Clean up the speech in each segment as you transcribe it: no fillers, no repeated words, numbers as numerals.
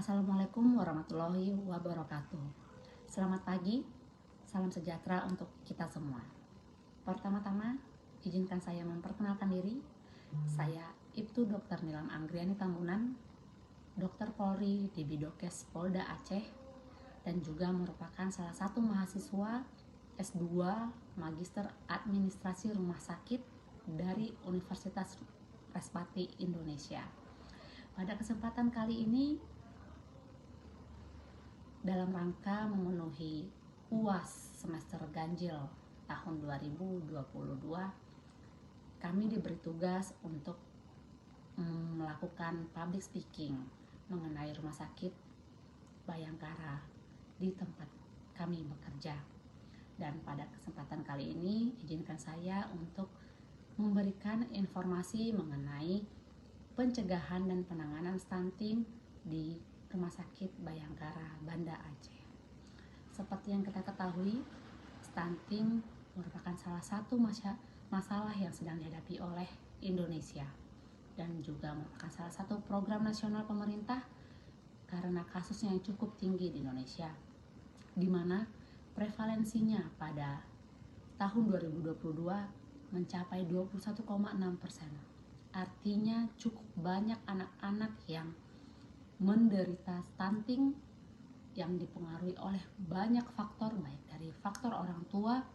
Assalamualaikum warahmatullahi wabarakatuh. Selamat pagi, salam sejahtera untuk kita semua. Pertama-tama, izinkan saya memperkenalkan diri. Saya Ibtu Dr. Nilam Anggriani Tambunan, Dr. Polri di Bidokes Polda Aceh, dan juga merupakan salah satu mahasiswa S2 Magister Administrasi Rumah Sakit dari Universitas Respati Indonesia. Pada kesempatan kali ini, dalam rangka memenuhi UAS semester ganjil tahun 2022, kami diberi tugas untuk melakukan public speaking mengenai rumah sakit Bayangkara di tempat kami bekerja. Dan pada kesempatan kali ini, izinkan saya untuk memberikan informasi mengenai pencegahan dan penanganan stunting di Rumah Sakit Bayangkara, Banda Aceh. Seperti yang kita ketahui, stunting merupakan salah satu masalah yang sedang dihadapi oleh Indonesia dan juga merupakan salah satu program nasional pemerintah karena kasusnya yang cukup tinggi di Indonesia, di mana prevalensinya pada tahun 2022 mencapai 21,6%. Artinya cukup banyak anak-anak yang menderita stunting yang dipengaruhi oleh banyak faktor, baik dari faktor orang tua,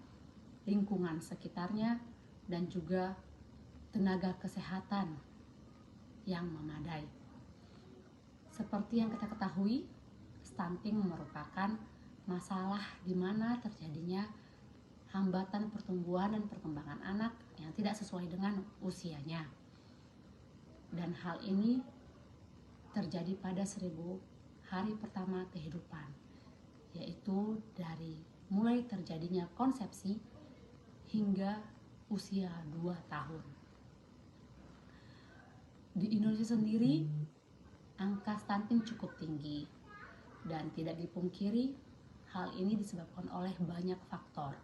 lingkungan sekitarnya, dan juga tenaga kesehatan yang memadai. Seperti yang kita ketahui, stunting merupakan masalah di mana terjadinya hambatan pertumbuhan dan perkembangan anak yang tidak sesuai dengan usianya. Dan hal ini terjadi pada 1000 hari pertama kehidupan, yaitu dari mulai terjadinya konsepsi hingga usia 2 tahun. Di Indonesia sendiri, angka stunting cukup tinggi dan tidak dipungkiri hal ini disebabkan oleh banyak faktor,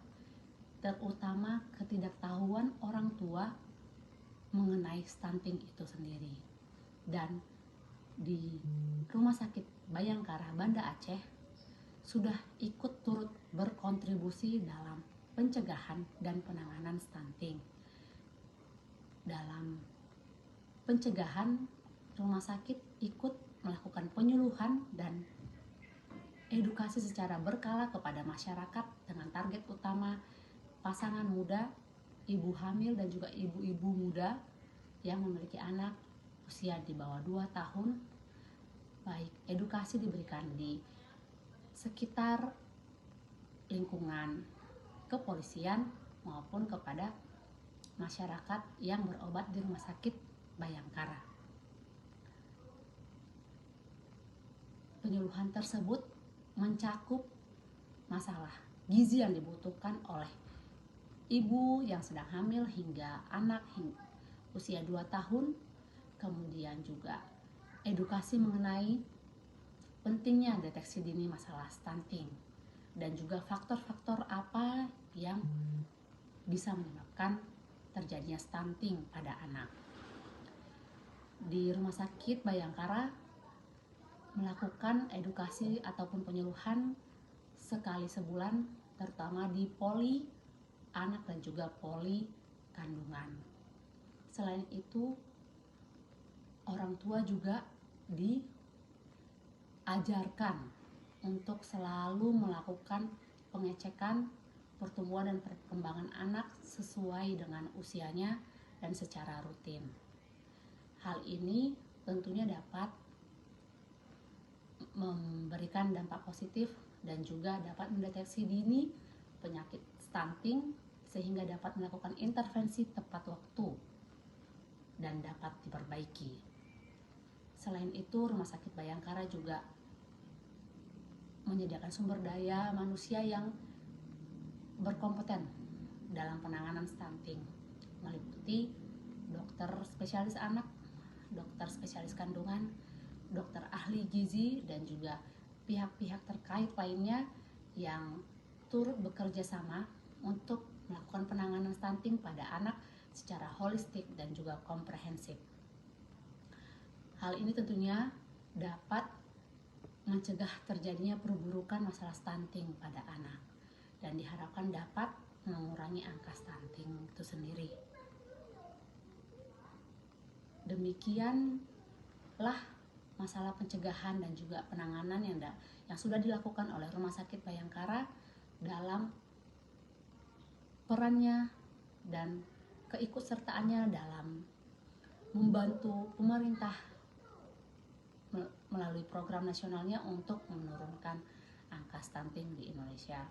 terutama ketidaktahuan orang tua mengenai stunting itu sendiri. Dan di Rumah Sakit Bayangkara Banda Aceh sudah ikut turut berkontribusi dalam pencegahan dan penanganan stunting. Dalam pencegahan, rumah sakit ikut melakukan penyuluhan dan edukasi secara berkala kepada masyarakat dengan target utama pasangan muda, ibu hamil, dan juga ibu-ibu muda yang memiliki anak usia di bawah 2 tahun. Baik edukasi diberikan di sekitar lingkungan kepolisian maupun kepada masyarakat yang berobat di Rumah Sakit Bayangkara. Penyuluhan tersebut mencakup masalah gizi yang dibutuhkan oleh ibu yang sedang hamil hingga anak usia 2 tahun, kemudian juga edukasi mengenai pentingnya deteksi dini masalah stunting dan juga faktor-faktor apa yang bisa menyebabkan terjadinya stunting pada anak. Di Rumah Sakit Bayangkara melakukan edukasi ataupun penyuluhan sekali sebulan, terutama di poli anak dan juga poli kandungan. Selain itu, orang tua juga diajarkan untuk selalu melakukan pengecekan pertumbuhan dan perkembangan anak sesuai dengan usianya dan secara rutin. Hal ini tentunya dapat memberikan dampak positif dan juga dapat mendeteksi dini penyakit stunting sehingga dapat melakukan intervensi tepat waktu dan dapat diperbaiki. Selain itu, Rumah Sakit Bayangkara juga menyediakan sumber daya manusia yang berkompeten dalam penanganan stunting, meliputi dokter spesialis anak, dokter spesialis kandungan, dokter ahli gizi, dan juga pihak-pihak terkait lainnya yang turut bekerja sama untuk melakukan penanganan stunting pada anak secara holistik dan juga komprehensif. Hal ini tentunya dapat mencegah terjadinya perburukan masalah stunting pada anak, dan diharapkan dapat mengurangi angka stunting itu sendiri. Demikianlah masalah pencegahan dan juga penanganan yang sudah dilakukan oleh Rumah Sakit Bayangkara dalam perannya dan keikutsertaannya dalam membantu pemerintah melalui program nasionalnya untuk menurunkan angka stunting di Indonesia.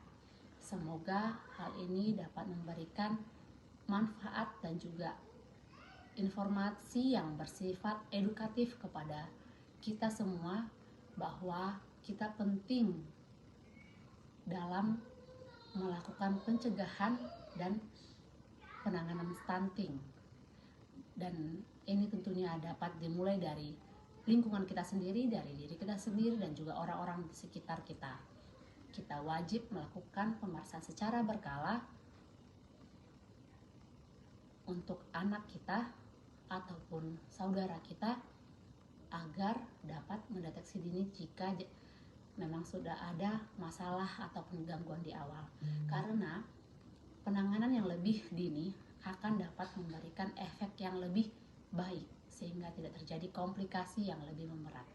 Semoga hal ini dapat memberikan manfaat dan juga informasi yang bersifat edukatif kepada kita semua, bahwa kita penting dalam melakukan pencegahan dan penanganan stunting. Dan ini tentunya dapat dimulai dari lingkungan kita sendiri, dari diri kita sendiri, dan juga orang-orang di sekitar kita. Kita wajib melakukan pemeriksaan secara berkala untuk anak kita ataupun saudara kita agar dapat mendeteksi dini jika memang sudah ada masalah ataupun gangguan di awal. Karena penanganan yang lebih dini akan dapat memberikan efek yang lebih baik sehingga tidak terjadi komplikasi yang lebih memberat.